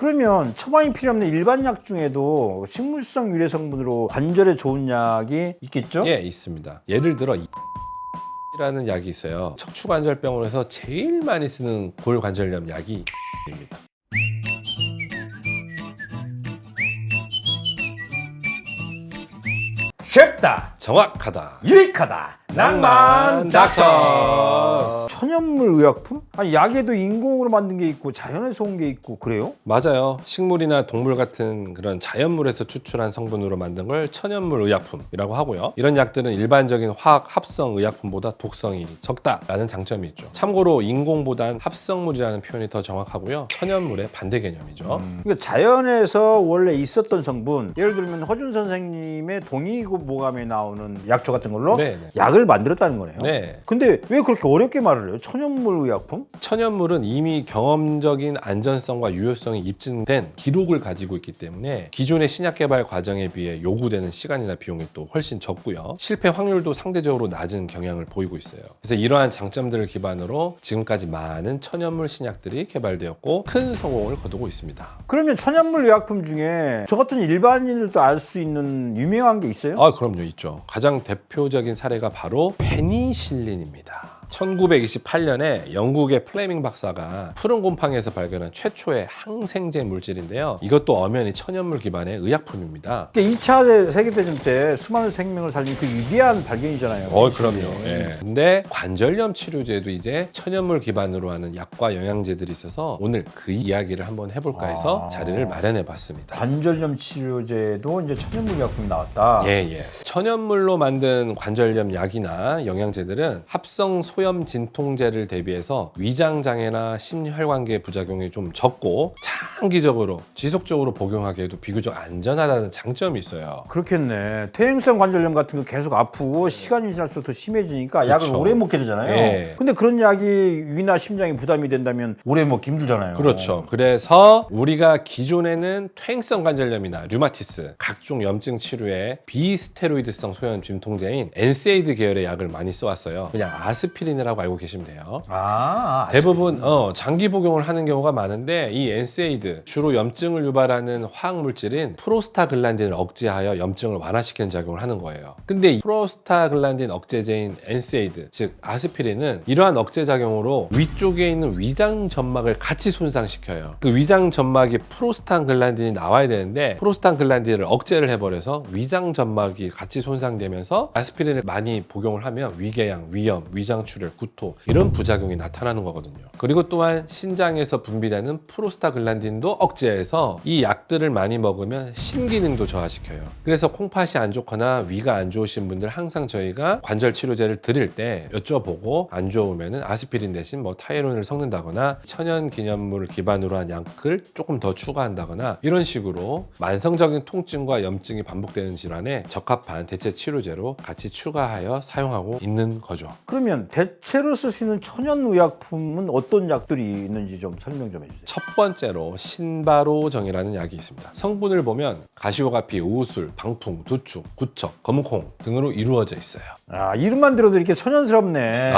그러면 처방이 필요 없는 일반 약 중에도 식물성 유래 성분으로 관절에 좋은 약이 있겠죠? 예, 있습니다. 예를 들어 라는 약이 있어요. 척추관절병원에서 제일 많이 쓰는 골관절염 약이 입니다. 쉽다, 정확하다. 유익하다, 낭만 닥터. 닥터. 천연물 의약품? 아니 약에도 인공으로 만든 게 있고 자연에서 온 게 있고 그래요? 맞아요. 식물이나 동물 같은 그런 자연물에서 추출한 성분으로 만든 걸 천연물 의약품이라고 하고요. 이런 약들은 일반적인 화학 합성 의약품보다 독성이 적다라는 장점이 있죠. 참고로 인공보단 합성물이라는 표현이 더 정확하고요. 천연물의 반대 개념이죠. 그러니까 자연에서 원래 있었던 성분, 예를 들면 허준 선생님의 동의보감에 나오는 약초 같은 걸로 네. 약을 만들었다는 거네요. 네. 근데 왜 그렇게 어렵게 말을 해요? 천연물 의약품? 천연물은 이미 경험적인 안전성과 유효성이 입증된 기록을 가지고 있기 때문에 기존의 신약 개발 과정에 비해 요구되는 시간이나 비용이 또 훨씬 적고요. 실패 확률도 상대적으로 낮은 경향을 보이고 있어요. 그래서 이러한 장점들을 기반으로 지금까지 많은 천연물 신약들이 개발되었고 큰 성공을 거두고 있습니다. 그러면 천연물 의약품 중에 저 같은 일반인들도 알 수 있는 유명한 게 있어요? 아, 그럼요, 있죠. 가장 대표적인 사례가 바로 페니실린입니다. 1928년에 영국의 플레밍 박사가 푸른 곰팡이에서 발견한 최초의 항생제 물질인데요. 이것도 엄연히 천연물 기반의 의약품입니다. 2차 세계대전 때 수많은 생명을 살린 그 위대한 발견이잖아요. 그럼요. 예. 근데 관절염 치료제도 이제 천연물 기반으로 하는 약과 영양제들이 있어서 오늘 그 이야기를 한번 해볼까 해서 자리를 마련해 봤습니다. 관절염 치료제도 이제 천연물 의약품이 나왔다. 예. 천연물로 만든 관절염 약이나 영양제들은 합성 소염 진통제를 대비해서 위장 장애나 심혈관계 부작용이 좀 적고 장기적으로 지속적으로 복용하기에도 비교적 안전하다는 장점이 있어요. 그렇겠네. 퇴행성 관절염 같은 거 계속 아프고 시간이 지날수록 더 심해지니까 약을 그렇죠. 오래 먹게 되잖아요. 예. 근데 그런 약이 위나 심장에 부담이 된다면 오래 먹기 힘들잖아요. 그렇죠. 그래서 우리가 기존에는 퇴행성 관절염이나 류마티스, 각종 염증 치료에 비스테로이드성 소염 진통제인 엔세이드 계열의 약을 많이 써왔어요. 그냥 아스피린이라고 알고 계시면 돼요. 대부분 장기 복용을 하는 경우가 많은데 이 엔세이드 주로 염증을 유발하는 화학 물질인 프로스타글란딘을 억제하여 염증을 완화시키는 작용을 하는 거예요. 근데 이 프로스타글란딘 억제제인 엔세이드 즉 아스피린은 이러한 억제 작용으로 위쪽에 있는 위장 점막을 같이 손상시켜요. 그 위장 점막이 프로스타글란딘이 나와야 되는데 프로스타글란딘을 억제를 해버려서 위장 점막이 같이 손상되면서 아스피린을 많이 복용을 하면 위궤양, 위염, 위장 출혈, 구토 이런 부작용이 나타나는 거거든요. 그리고 또한 신장에서 분비되는 프로스타글란딘도 억제해서 이 약들을 많이 먹으면 신기능도 저하시켜요. 그래서 콩팥이 안 좋거나 위가 안 좋으신 분들 항상 저희가 관절 치료제를 드릴 때 여쭤보고 안 좋으면 아스피린 대신 뭐 타이론을 섞는다거나 천연 기념물을 기반으로 한 약을 조금 더 추가한다거나 이런 식으로 만성적인 통증과 염증이 반복되는 질환에 적합한 대체 치료제로 같이 추가하여 사용하고 있는 거죠. 그러면 대체로 쓸 수 있는 천연 의약품은 어떤 약들이 있는지 좀 설명 좀 해주세요. 첫 번째로 신바로정이라는 약이 있습니다. 성분을 보면 가시오가피, 우술, 방풍, 두축, 구척, 검은콩 등으로 이루어져 있어요. 이름만 들어도 이렇게 천연스럽네.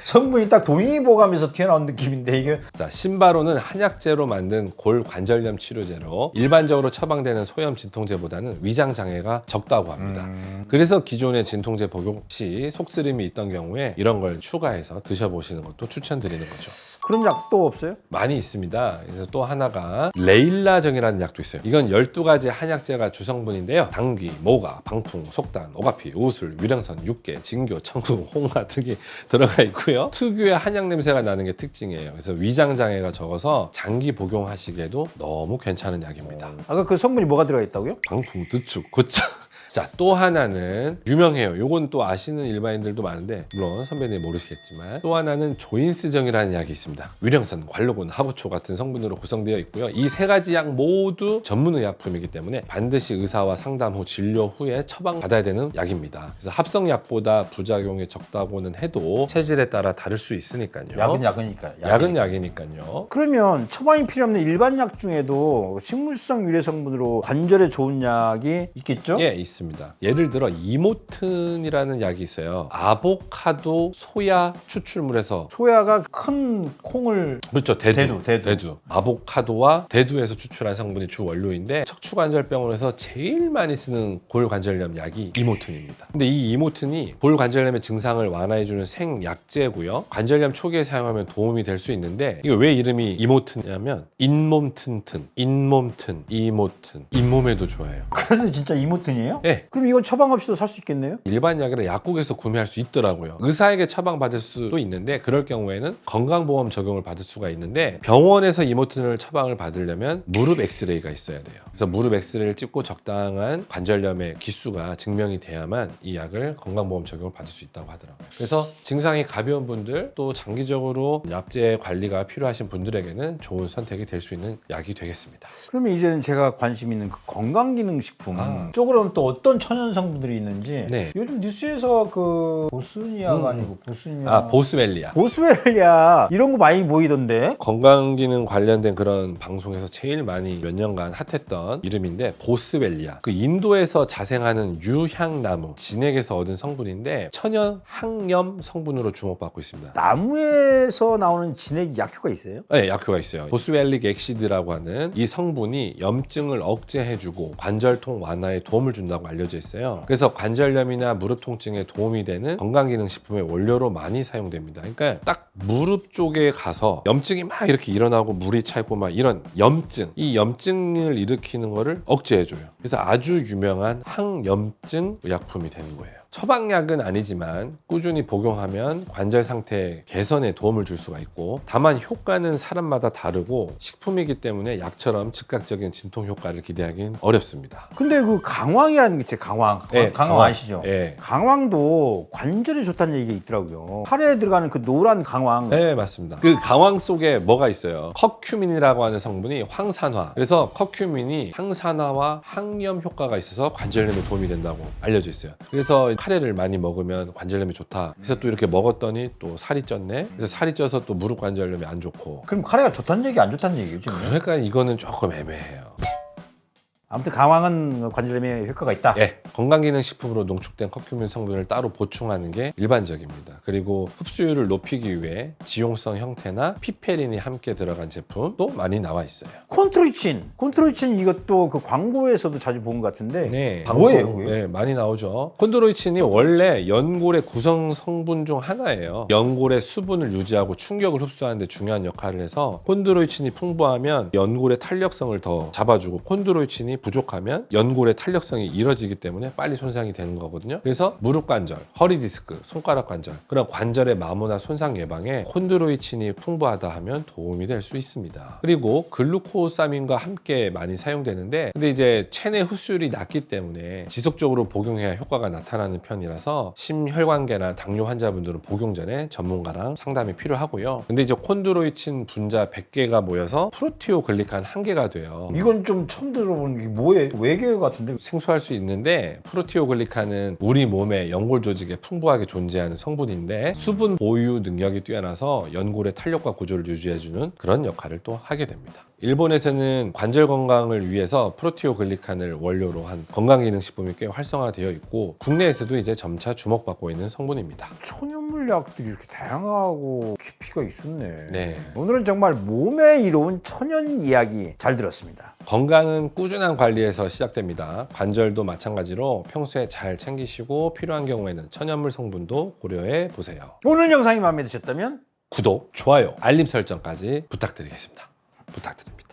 성분이 딱 동의보감에서 튀어나온 느낌인데 이게 자, 신바로는 한약재로 만든 골 관절염 치료제로 일반적으로 처방되는 소염 진통제보다는 위장 장애가 적다고 합니다. 그래서 기존의 진통제 복용 시 속쓰림이 있던 경우에 이런 걸 추가해서 드셔보시는 것도 추천드리는 거죠. 그런 약도 없어요? 많이 있습니다. 그래서 또 하나가 레일라정이라는 약도 있어요. 이건 12가지 한약재가 주성분인데요. 당귀, 모가, 방풍, 속단, 오가피, 우술, 위령선, 육개, 진교, 청두, 홍화 등이 들어가 있고요. 특유의 한약 냄새가 나는 게 특징이에요. 그래서 위장 장애가 적어서 장기 복용하시기에도 너무 괜찮은 약입니다. 아까 그 성분이 뭐가 들어가 있다고요? 방풍, 두축, 고착. 자, 또 하나는 유명해요. 요건 또 아시는 일반인들도 많은데 물론 선배님 모르시겠지만 또 하나는 조인스정이라는 약이 있습니다. 위령산, 관로군, 하부초 같은 성분으로 구성되어 있고요. 이 세 가지 약 모두 전문의약품이기 때문에 반드시 의사와 상담 후 진료 후에 처방받아야 되는 약입니다. 그래서 합성약보다 부작용이 적다고는 해도 체질에 따라 다를 수 있으니까요. 약은 약이니까. 약은 약이니까요. 그러면 처방이 필요 없는 일반 약 중에도 식물성 유래 성분으로 관절에 좋은 약이 있겠죠? 예, 있습니다. 있습니다. 예를 들어 이모튼이라는 약이 있어요. 아보카도 소야 추출물에서 소야가 큰 콩을 그렇죠. 대두. 아보카도와 대두에서 추출한 성분이 주 원료인데 척추관절병으로 해서 제일 많이 쓰는 골관절염 약이 이모튼입니다. 근데 이 이모튼이 골관절염의 증상을 완화해주는 생약제고요. 관절염 초기에 사용하면 도움이 될 수 있는데 이거 왜 이름이 이모튼이냐면 잇몸 튼튼, 잇몸튼, 이모튼, 잇몸에도 좋아요. 그래서 진짜 이모튼이에요? 네. 그럼 이건 처방 없이도 살 수 있겠네요? 일반 약이라 약국에서 구매할 수 있더라고요. 의사에게 처방받을 수도 있는데 그럴 경우에는 건강보험 적용을 받을 수가 있는데 병원에서 이모튼을 처방을 받으려면 무릎 엑스레이가 있어야 돼요. 그래서 무릎 엑스레이를 찍고 적당한 관절염의 기수가 증명이 돼야만 이 약을 건강보험 적용을 받을 수 있다고 하더라고요. 그래서 증상이 가벼운 분들 또 장기적으로 약제 관리가 필요하신 분들에게는 좋은 선택이 될 수 있는 약이 되겠습니다. 그러면 이제는 제가 관심 있는 그 건강기능식품 쪽으로는 또 어떤 천연 성분들이 있는지 네. 요즘 뉴스에서 그 보스니아가 아니고 보스니아 보스웰리아. 보스웰리아 이런 거 많이 보이던데 건강기능 관련된 그런 방송에서 제일 많이 몇 년간 핫했던 이름인데 보스웰리아. 그 인도에서 자생하는 유향나무 진액에서 얻은 성분인데 천연 항염 성분으로 주목받고 있습니다. 나무에서 나오는 진액 약효가 있어요? 네, 약효가 있어요. 보스웰릭 엑시드라고 하는 이 성분이 염증을 억제해주고 관절통 완화에 도움을 준다고 알려져 있어요. 그래서 관절염이나 무릎 통증에 도움이 되는 건강기능식품의 원료로 많이 사용됩니다. 그러니까 딱 무릎 쪽에 가서 염증이 막 이렇게 일어나고 물이 차고 막 이런 염증, 이 염증을 일으키는 거를 억제해줘요. 그래서 아주 유명한 항염증 약품이 되는 거예요. 처방약은 아니지만 꾸준히 복용하면 관절 상태 개선에 도움을 줄 수가 있고 다만 효과는 사람마다 다르고 식품이기 때문에 약처럼 즉각적인 진통 효과를 기대하기는 어렵습니다. 근데 그 강황이라는 게 있죠. 강황. 네, 강황 아시죠? 네. 강황도 관절에 좋다는 얘기가 있더라고요. 카레에 들어가는 그 노란 강황. 네, 맞습니다. 그 강황 속에 뭐가 있어요? 커큐민이라고 하는 성분이 황산화. 그래서 커큐민이 항산화와 항염 효과가 있어서 관절염에 도움이 된다고 알려져 있어요. 그래서 카레를 많이 먹으면 관절염이 좋다. 그래서 또 이렇게 먹었더니 또 살이 쪘네. 그래서 살이 쪄서 또 무릎 관절염이 안 좋고. 그럼 카레가 좋다는 얘기 안 좋다는 얘기죠? 지금? 그러니까 이거는 조금 애매해요. 아무튼 강황은 관절염에 효과가 있다. 예, 건강기능식품으로 농축된 커큐민 성분을 따로 보충하는 게 일반적입니다. 그리고 흡수율을 높이기 위해 지용성 형태나 피페린이 함께 들어간 제품도 많이 나와 있어요. 콘트로이친 이것도 그 광고에서도 자주 본 것 같은데 네, 뭐예요? 그게? 네, 많이 나오죠. 콘드로이친이 원래 연골의 구성 성분 중 하나예요. 연골의 수분을 유지하고 충격을 흡수하는 데 중요한 역할을 해서 콘드로이친이 풍부하면 연골의 탄력성을 더 잡아주고 콘드로이친이 부족하면 연골의 탄력성이 잃어지기 때문에 빨리 손상이 되는 거거든요. 그래서 무릎 관절, 허리 디스크, 손가락 관절 그런 관절의 마모나 손상 예방에 콘드로이친이 풍부하다 하면 도움이 될 수 있습니다. 그리고 글루코사민과 함께 많이 사용되는데 근데 이제 체내 흡수율이 낮기 때문에 지속적으로 복용해야 효과가 나타나는 편이라서 심혈관계나 당뇨 환자분들은 복용 전에 전문가랑 상담이 필요하고요. 근데 이제 콘드로이친 분자 100개가 모여서 프로티오글리칸 1개가 돼요. 이건 좀 처음 들어보는 게 뭐예요? 외계 같은데? 생소할 수 있는데 프로티오글리칸은 우리 몸의 연골 조직에 풍부하게 존재하는 성분인데 수분 보유 능력이 뛰어나서 연골의 탄력과 구조를 유지해주는 그런 역할을 또 하게 됩니다. 일본에서는 관절 건강을 위해서 프로티오글리칸을 원료로 한 건강기능식품이 꽤 활성화되어 있고 국내에서도 이제 점차 주목받고 있는 성분입니다. 천연물약들이 이렇게 다양하고 깊이가 있었네. 네. 오늘은 정말 몸에 이로운 천연 이야기 잘 들었습니다. 건강은 꾸준한 관리에서 시작됩니다. 관절도 마찬가지로 평소에 잘 챙기시고 필요한 경우에는 천연물 성분도 고려해 보세요. 오늘 영상이 마음에 드셨다면 구독, 좋아요, 알림 설정까지 부탁드리겠습니다. 부탁드립니다.